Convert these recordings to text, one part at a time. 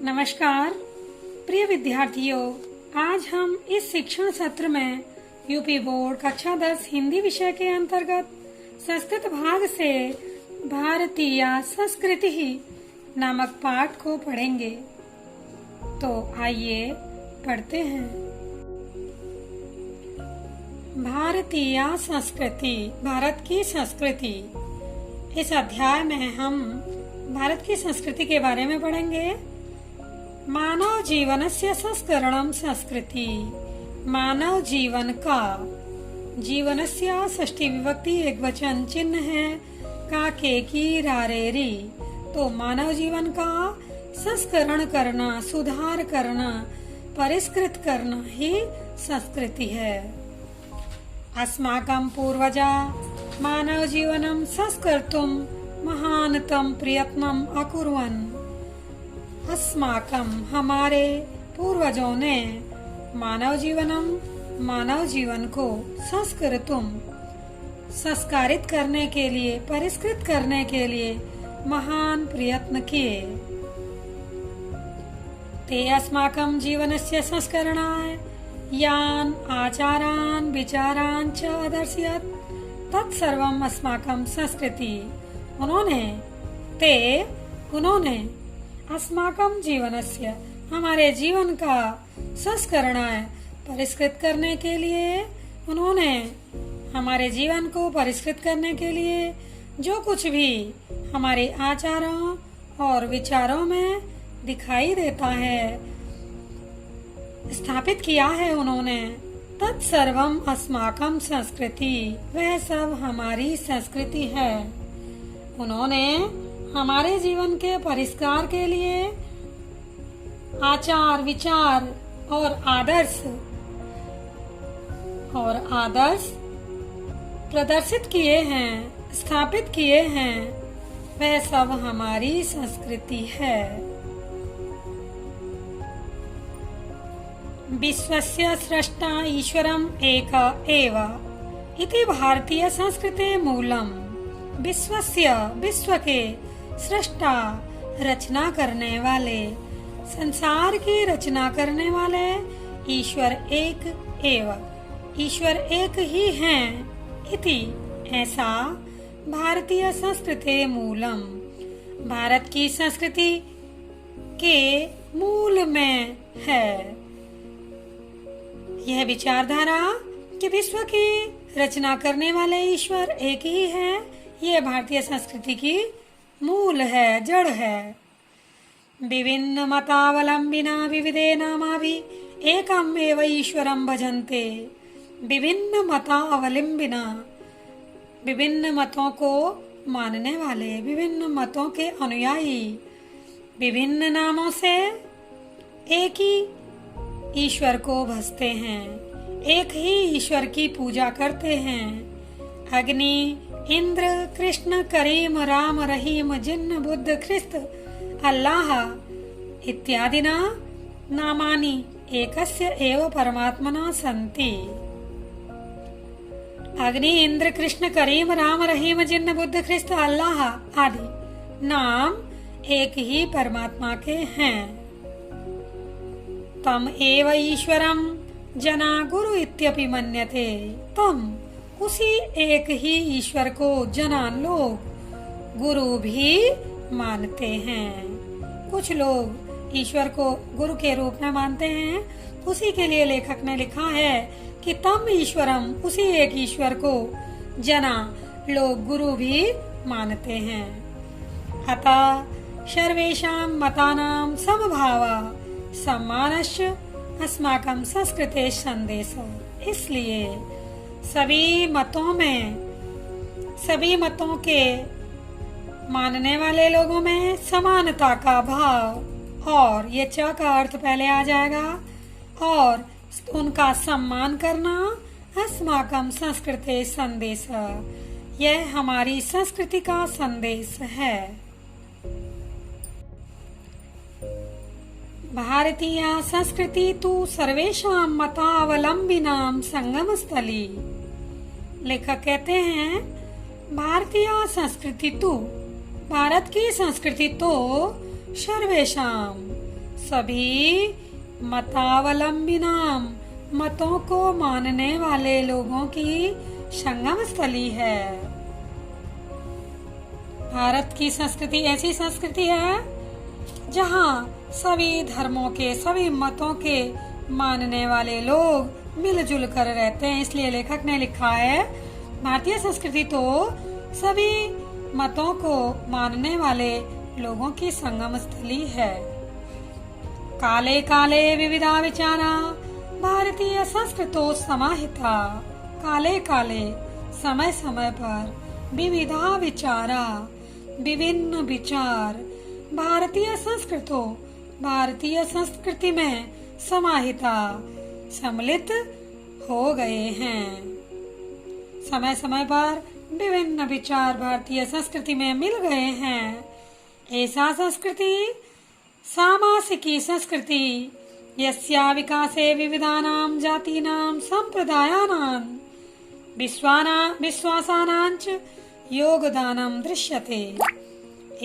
नमस्कार प्रिय विद्यार्थियों, आज हम इस शिक्षण सत्र में यूपी बोर्ड कक्षा 10 हिंदी विषय के अंतर्गत संस्कृत भाग से भारतीय संस्कृति नामक पाठ को पढ़ेंगे। तो आइए पढ़ते हैं। भारतीय संस्कृति, भारत की संस्कृति। इस अध्याय में हम भारत की संस्कृति के बारे में पढ़ेंगे। मानव जीवनस्य संस्करणं संस्कृति। मानव जीवन का, जीवनस्य षष्ठी विभक्ति एकवचन चिन्ह है का, के, की, रा, रे। तो मानव जीवन का संस्करण करना, सुधार करना, परिष्कृत करना ही संस्कृति है। अस्माकं पूर्वजा मानव जीवनं संस्कर्तुं महानतम प्रयत्नम अकुर्वन्। अस्माकं, हमारे पूर्वजों ने, मानव जीवन को संस्कर्तुम, संस्कारित करने के लिए, परिष्कृत करने के लिए महान प्रयत्न किए। ते अस्माकं जीवनस्य संस्करणाय यान आचारान विचारान च अदर्शयत् तत्सर्वम् अस्माकं संस्कृति। उन्होंने अस्माकं जीवनस्य, हमारे जीवन का संस्करणाय, परिष्कृत करने के लिए, उन्होंने हमारे जीवन को परिष्कृत करने के लिए जो कुछ भी हमारे आचारों और विचारों में दिखाई देता है, स्थापित किया है उन्होंने, तत्सर्वम अस्माकं संस्कृति, वह सब हमारी संस्कृति है। उन्होंने हमारे जीवन के परिष्कार के लिए आचार, विचार और आदर्श प्रदर्शित किए हैं, स्थापित किए हैं, वह सब हमारी संस्कृति है। विश्वस्य स्रष्टा ईश्वरम् एक एव इति भारतीय संस्कृते मूलम। विश्वस्य, विश्व के, सृष्टा, रचना करने वाले, संसार की रचना करने वाले, ईश्वर एक एव, ईश्वर एक ही हैं, इति, ऐसा, भारतीय संस्कृते मूलम, भारत की संस्कृति के मूल में है यह विचारधारा कि विश्व की रचना करने वाले ईश्वर एक ही है। यह भारतीय संस्कृति की मूल है, जड़ है। विभिन्न मतावलंबिना विविधे नामाभि एकम एव ईश्वरं भजन्ते। विभिन्न मतावलंबिना, विभिन्न मतों को मानने वाले, विभिन्न मतों के अनुयायी, विभिन्न नामों से एक ही ईश्वर को भजते हैं, एक ही ईश्वर की पूजा करते हैं। अग्नि, इंद्र, कृष्ण, करीम, राम, रहीम, जिन्न, बुद्ध, ख्रिस्त, अल्लाह इत्यादिना नामानि एकस्य एव परमात्मना सन्ति। अग्नि, इंद्र, कृष्ण, करीम, राम, रहीम, जिन्न, बुद्ध, ख्रिस्त, अल्लाह आदि नाम एक ही परमात्मा के हैं। तम एव ईश्वरं जना गुरु इत्यपि मन्यते। तम, उसी एक ही ईश्वर को जना, लोग, गुरु भी मानते हैं। कुछ लोग ईश्वर को गुरु के रूप में मानते हैं। उसी के लिए लेखक ने लिखा है कि तम ईश्वरम, उसी एक ईश्वर को जना, लोग, गुरु भी मानते हैं। अतः सर्वेषां मतानां समभावा सम्मानश्च अस्माकं संस्कृते संदेशः। इसलिए सभी मतों के मानने वाले लोगों में समानता का भाव, और ये च का अर्थ पहले आ जाएगा, और उनका सम्मान करना, अस्माकं संस्कृते संदेश, यह हमारी संस्कृति का संदेश है। भारतीय संस्कृति तु सर्वेषां मतावलंबिनां संगम स्थली। लेखक कहते हैं भारतीय संस्कृति तो, भारत की संस्कृति तो सर्वेशाम, सभी मतावलंबिनाम मतों को मानने वाले लोगों की संगम स्थली है। भारत की संस्कृति ऐसी संस्कृति है जहाँ सभी धर्मों के, सभी मतों के मानने वाले लोग मिलजुल कर रहते हैं। इसलिए लेखक ने लिखा है, भारतीय संस्कृति तो सभी मतों को मानने वाले लोगों की संगम स्थली है। काले काले विविधा विचारा भारतीय संस्कृतो समाहिता। काले काले समय समय पर विविधा विचारा विभिन्न विचार भारतीय संस्कृतो भारतीय संस्कृति में समाहिता सम्मिलित हो गए हैं। समय समय पर विभिन्न विचार भारतीय संस्कृति में मिल गए हैं। ऐसा संस्कृति सामासिकी संस्कृति यस्या विकासे विविधानां जातीनां संप्रदायानां विश्वासानां च योगदानं दृश्यते।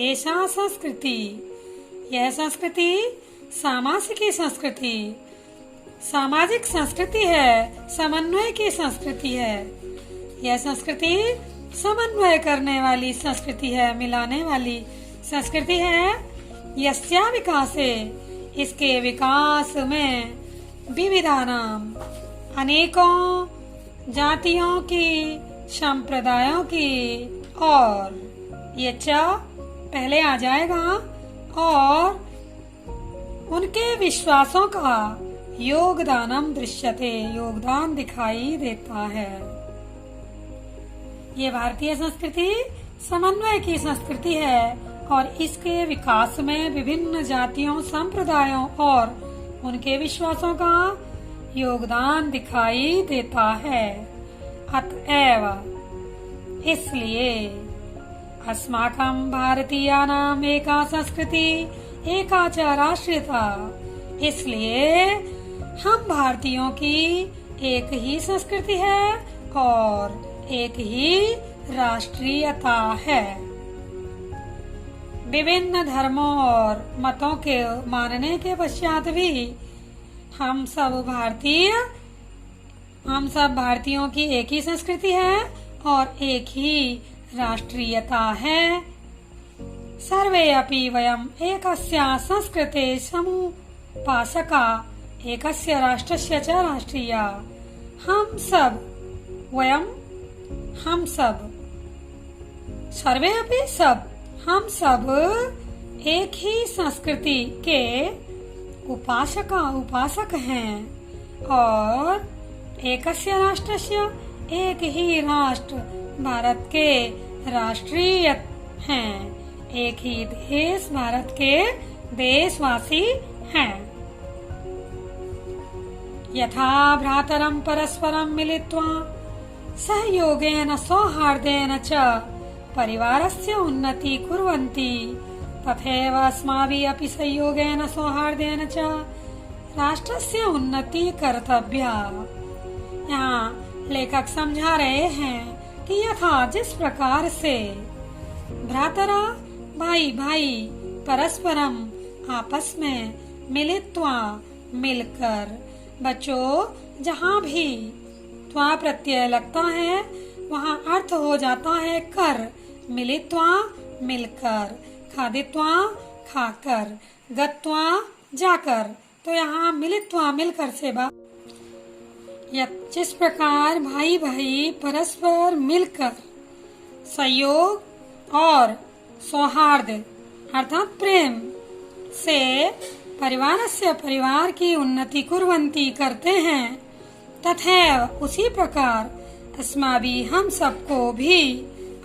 ऐसा संस्कृति, यह संस्कृति सामासिकी संस्कृति, सामाजिक संस्कृति है, समन्वय की संस्कृति है। यह संस्कृति समन्वय करने वाली संस्कृति है, मिलाने वाली संस्कृति है। यस्या विकासे, इसके विकास में विविधानाम अनेकों जातियों की, संप्रदायों की, और ये च पहले आ जाएगा, और उनके विश्वासों का योगदानम दृश्यते, योगदान दिखाई देता है। ये भारतीय संस्कृति समन्वय की संस्कृति है और इसके विकास में विभिन्न जातियों, संप्रदायों और उनके विश्वासों का योगदान दिखाई देता है। अतएव इसलिए अस्माकं भारतीयानां एका संस्कृति एका च राष्ट्रीयता, इसलिए हम भारतीयों की एक ही संस्कृति है और एक ही राष्ट्रीयता है। विभिन्न धर्मों और मतों के मानने के पश्चात भी हम सब भारतीयों की एक ही संस्कृति है और एक ही राष्ट्रीयता है। सर्वे अपि वयम् एकस्या संस्कृते समुपासका एकस्य राष्ट्रस्य च राष्ट्रीया। हम सब सर्वे अपि सब, हम सब एक ही संस्कृति के उपासक हैं और एकस्य राष्ट्रस्य, एक ही राष्ट्र भारत के राष्ट्रीय हैं, एक ही देश भारत के देशवासी हैं। यथा भ्रातरं परस्परं मिलित्वा सहयोगेन सौहार्देन च परिवारस्य उन्नति कुर्वन्ति, तथैव अस्माभिः अपि सहयोगेन सौहार्देन च राष्ट्रस्य उन्नति कर्तव्या। यहाँ लेखक समझा रहे हैं कि यथा, जिस प्रकार से भ्रातरा भाई भाई परस्परम आपस में मिलित्वा मिलकर, बच्चों जहाँ भी त्वा प्रत्यय लगता है वहाँ अर्थ हो जाता है कर, मिलित्वा मिलकर, खादित्वा खाकर, गत्वा जाकर, तो यहाँ मिलित्वा मिलकर से बात। जिस प्रकार भाई भाई परस्पर मिलकर सहयोग और सौहार्द अर्थात प्रेम से परिवार की उन्नति कुर्वन्ति करते हैं, तथैव उसी प्रकार अस्माभिः हम सबको भी,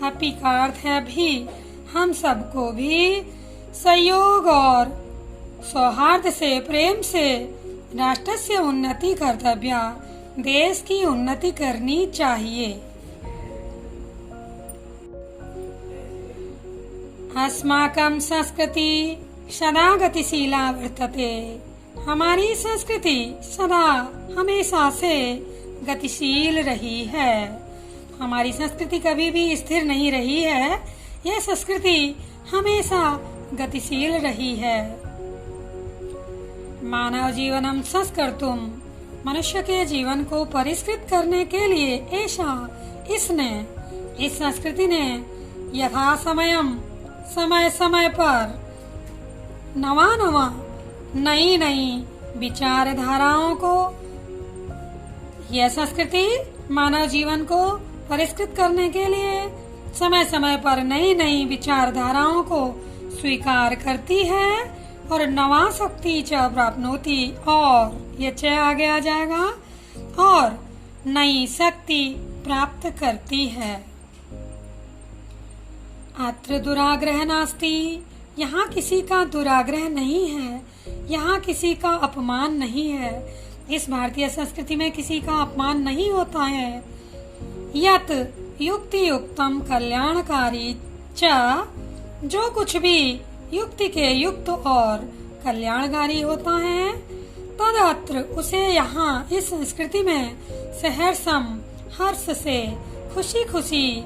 अपि का अर्थ है भी, हम सबको भी सहयोग और सौहार्द से, प्रेम से राष्ट्रस्य उन्नति कर्तव्या, देश की उन्नति करनी चाहिए। अस्माकं संस्कृति सदा गतिशीला वर्तते, हमारी संस्कृति सदा हमेशा से गतिशील रही है। हमारी संस्कृति कभी भी स्थिर नहीं रही है, यह संस्कृति हमेशा गतिशील रही है। मानव जीवनम संस्कर्तुम, मनुष्य के जीवन को परिष्कृत करने के लिए ऐसा इसने, इस संस्कृति ने यथा समयम, समय समय पर नवा नवा, नई नई विचारधाराओं को, यह संस्कृति मानव जीवन को परिष्कृत करने के लिए समय समय पर नई नई विचारधाराओं को स्वीकार करती है और नवा शक्ति च प्राप्नोति, और ये च आगे आ जाएगा, और नई शक्ति प्राप्त करती है। अत्र दुराग्रह नास्ति, यहाँ किसी का दुराग्रह नहीं है, यहाँ किसी का अपमान नहीं है। इस भारतीय संस्कृति में किसी का अपमान नहीं होता है। यत युक्ति युक्तम कल्याणकारी च, जो कुछ भी युक्ति के युक्त और कल्याणकारी होता है, तदत्र उसे यहाँ इस संस्कृति में सहर्षम, हर्ष से, खुशी खुशी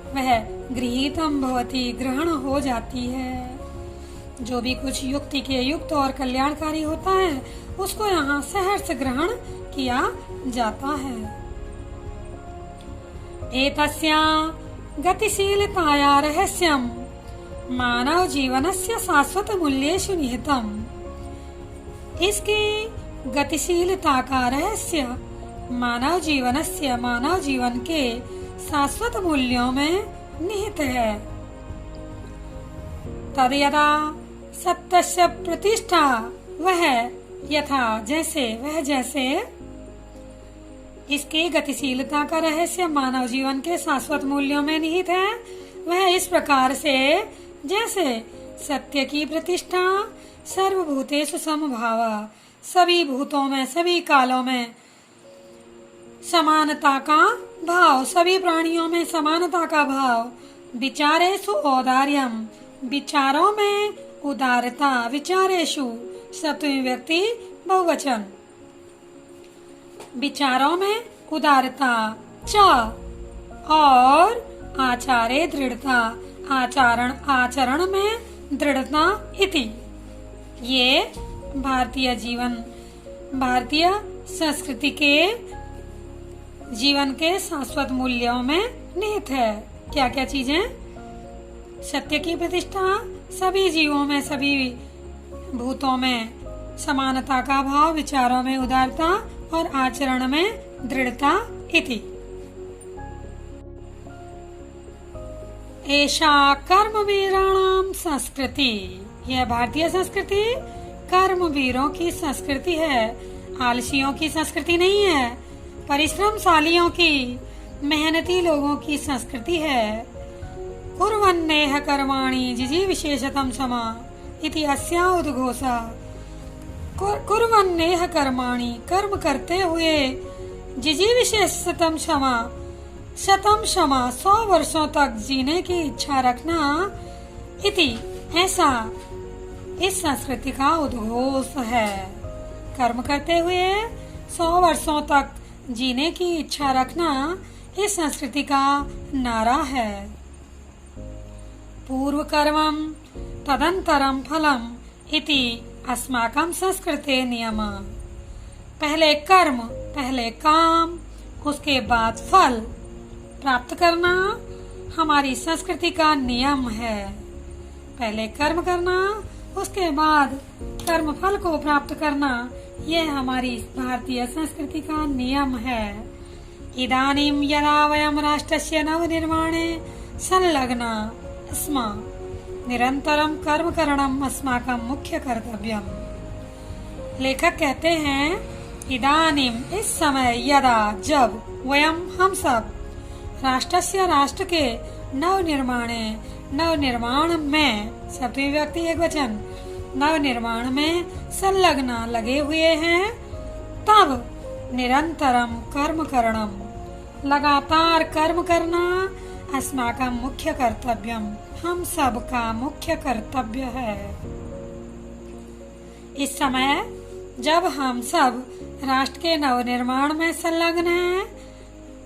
वह गृहीतम भवति, ग्रहण हो जाती है। जो भी कुछ युक्ति के युक्त और कल्याणकारी होता है उसको यहाँ सहर्ष ग्रहण किया जाता है। एतस्या गतिशीलताया रहस्यम मानव जीवनस्य शाश्वत मूल्येषु निहितम, इसकी गतिशीलता का रहस्य मानव जीवनस्य, मानव जीवन के शाश्वत मूल्यों में निहित है। तद यदा सत्यस्य प्रतिष्ठा, वह यथा जैसे, वह जैसे, इसकी गतिशीलता का रहस्य मानव जीवन के शाश्वत मूल्यों में निहित है। वह इस प्रकार से जैसे सत्य की प्रतिष्ठा सर्वभूतेषु समभाव, सभी भूतों में, सभी कालों में समानता का भाव, सभी प्राणियों में समानता का भाव, विचारेषु औदार्यम, विचारों में उदारता, विचारेषु सप्तमी व्यक्ति बहुवचन, विचारों में उदारता च, और आचारे दृढ़ता, आचरण में दृढ़ता इति। ये भारतीय जीवन, भारतीय संस्कृति के जीवन के शाश्वत मूल्यों में निहित है। क्या क्या चीजें? सत्य की प्रतिष्ठा, सभी जीवों में, सभी भूतों में समानता का भाव, विचारों में उदारता और आचरण में दृढ़ता इति। एषा कर्मवीराणाम संस्कृति, यह भारतीय संस्कृति कर्मवीरों की संस्कृति है, आलसियों की संस्कृति नहीं है, परिश्रमशालियों की, मेहनती लोगों की संस्कृति है। कुर्वन्नेह कर्माणि जिजीविषेशतम समा इति अस्या उद्घोषा। कुर्वन्नेह कर्माणि, कर्म करते हुए, जिजीविषेशतम समा, शतम क्षमा, 100 वर्षों तक जीने की इच्छा रखना, इति ऐसा इस संस्कृति का उद्घोष है। कर्म करते हुए 100 वर्षों तक जीने की इच्छा रखना इस संस्कृति का नारा है। पूर्व कर्मम तदंतरम फलम इति अस्माकं संस्कृते नियम। पहले कर्म, पहले काम, उसके बाद फल प्राप्त करना हमारी संस्कृति का नियम है। पहले कर्म करना, उसके बाद कर्म फल को प्राप्त करना, यह हमारी भारतीय संस्कृति का नियम है। इदानीं यदा वयं राष्ट्रस्य नवनिर्माणे संलग्ना स्म, निरंतरम कर्म करणम अस्माकं मुख्य कर्तव्यम। लेखक कहते हैं इदानीं, इस समय, यदा, जब, वयम, हम सब, राष्ट्रस्य, राष्ट्र के, नवनिर्माणे, नवनिर्माण में, सप्तमी व्यक्ति एकवचन, नवनिर्माण में संलग्न, लगे हुए हैं, तब निरंतरम कर्म करणम, लगातार कर्म करना, अस्माकं मुख्य कर्तव्यम, हम सब का मुख्य कर्तव्य है। इस समय जब हम सब राष्ट्र के नवनिर्माण में संलग्न हैं,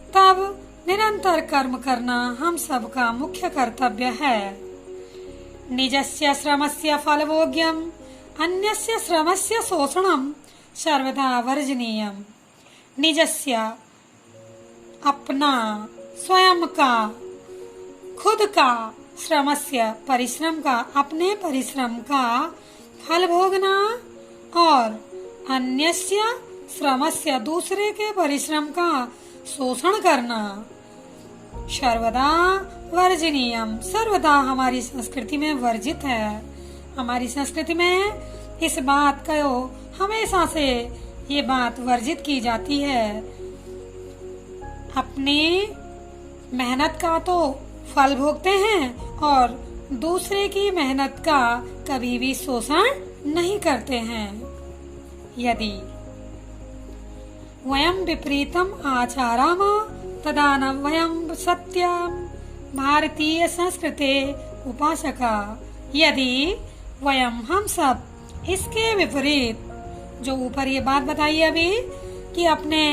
तब निरंतर कर्म करना हम सब का मुख्य कर्तव्य है। निजस्य श्रमस्य फलभोग्यम अन्यस्य श्रमस्य शोषणं सर्वदा वर्जनीयम्। निजस्य अपना स्वयं का खुद का श्रमस्य परिश्रम का अपने परिश्रम का फल भोगना और अन्यस्य श्रमस्य दूसरे के परिश्रम का शोषण करना सर्वदा वर्जनीयम सर्वदा हमारी संस्कृति में वर्जित है। हमारी संस्कृति में इस बात को हमेशा से ये बात वर्जित की जाती है। अपनी मेहनत का तो फल भोगते हैं और दूसरे की मेहनत का कभी भी शोषण नहीं करते हैं। यदि वयं विपरीतम आचाराम तदा न वयं सत्यम भारतीय संस्कृते उपासका। यदि वयं हम सब इसके विपरीत जो ऊपर ये बात बताई अभी कि अपने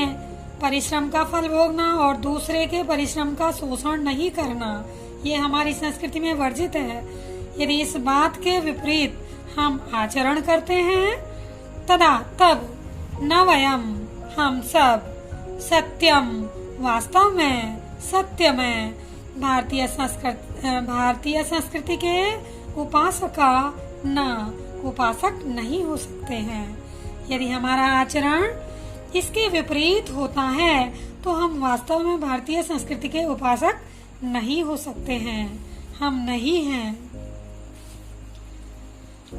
परिश्रम का फल भोगना और दूसरे के परिश्रम का शोषण नहीं करना, ये हमारी संस्कृति में वर्जित है। यदि इस बात के विपरीत हम आचरण करते हैं तदा तब न वयम हम सब सत्यम वास्तव में सत्य में भारतीय संस्कृति के उपासका न उपासक नहीं हो सकते हैं। यदि हमारा आचरण इसके विपरीत होता है तो हम वास्तव में भारतीय संस्कृति के उपासक नहीं हो सकते हैं, हम नहीं हैं।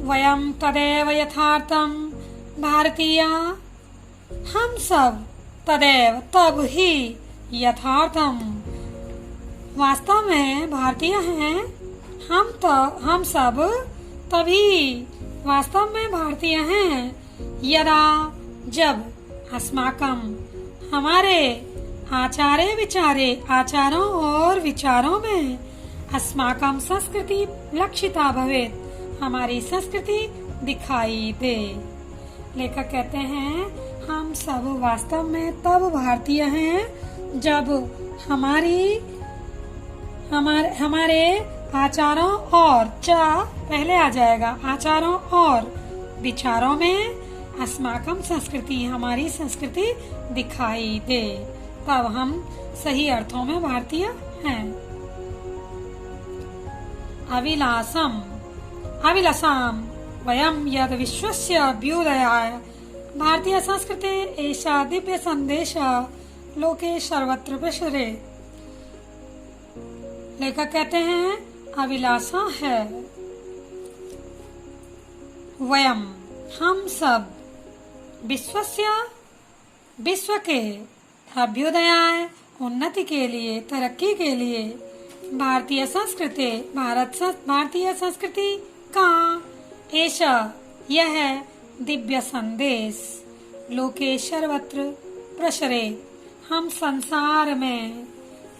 वयम तदेव यथार्थम भारतीया, हम सब तदेव तब ही यथार्थम वास्तव में भारतीय हैं। हम सब तभी वास्तव में भारतीय हैं यदा जब अस्माकं हमारे आचारों और विचारों में अस्माकं संस्कृति लक्षिता भवेत्, हमारी संस्कृति दिखाई दे। लेखक कहते हैं हम सब वास्तव में तब भारतीय हैं जब हमारे आचारों और पहले आ जाएगा आचारों और विचारों में अस्माकं संस्कृति हमारी संस्कृति दिखाई दे, तब हम सही अर्थों में भारतीय हैं। अभिलाषाम वयम यद विश्वस्य अभ्युदयाय भारतीय संस्कृते एषा दिव्य संदेश लोके सर्वत्र प्रसरे। लेखक कहते हैं अभिलाषा है वयम हम सब विश्व के अभ्युदय उन्नति के लिए तरक्की के लिए भारतीय संस्कृति का ऐसा यह दिव्य संदेश लोके सर्वत्र प्रसरे। हम संसार में,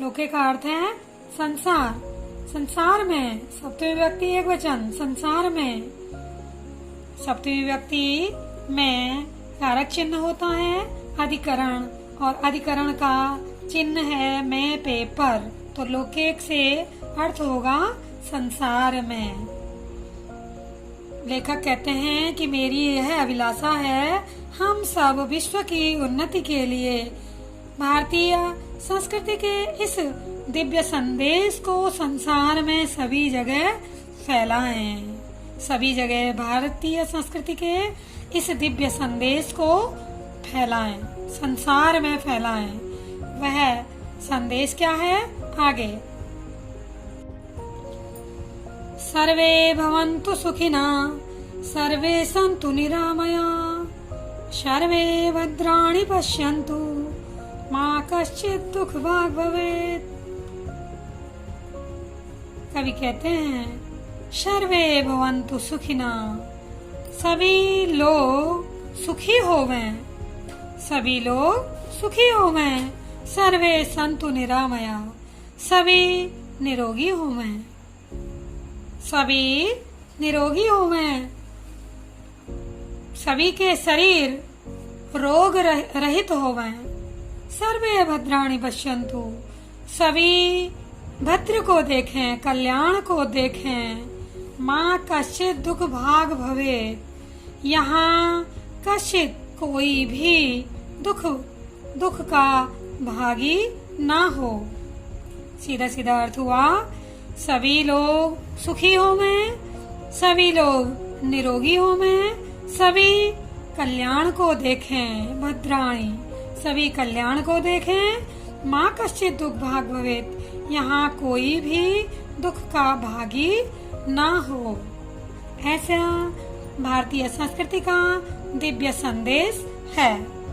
लोके का अर्थ है संसार में सप्तमी विभक्ति एक वचन, संसार में सप्तमी विभक्ति में कारक चिन्ह होता है अधिकरण और अधिकरण का चिन्ह है में पे पर, तो लोकेक से अर्थ होगा संसार में। लेखक कहते हैं कि मेरी यह अभिलाषा है हम सब विश्व की उन्नति के लिए भारतीय संस्कृति के इस दिव्य संदेश को संसार में सभी जगह फैलाएं, सभी जगह भारतीय संस्कृति के इस दिव्य संदेश को फैलाएं, संसार में फैलाएं। वह संदेश क्या है? आगे सर्वे भवन्तु सुखिनः सर्वे सन्तु निरामया सर्वे भद्राणि पश्यन्तु मा कश्चित् दुःखभाग् भवेत्। कवि कहते हैं सर्वे भवन्तु सुखिनः, सभी लोग सुखी होवें, सभी लोग सुखी होवें। सर्वे सन्तु निरामया, सभी निरोगी होवें, सभी निरोगी होवें। सभी के शरीर रोग रहित होवें। सर्वे भद्राणि पश्यन्तु, सभी भद्र को देखें, कल्याण को देखें। माँ कश्चित् दुःख भाग भवेत्, यहाँ कश्चित कोई भी दुख का भागी ना हो। सीधा सीधा अर्थ हुआ, सभी लोग सुखी हो में, सभी लोग निरोगी हो में, सभी कल्याण को देखें। भद्राणी, सभी कल्याण को देखें। माँ कश्चित दुख भाग भवेत, यहाँ कोई भी दुख का भागी ना हो। ऐसा भारतीय संस्कृति का दिव्य संदेश है।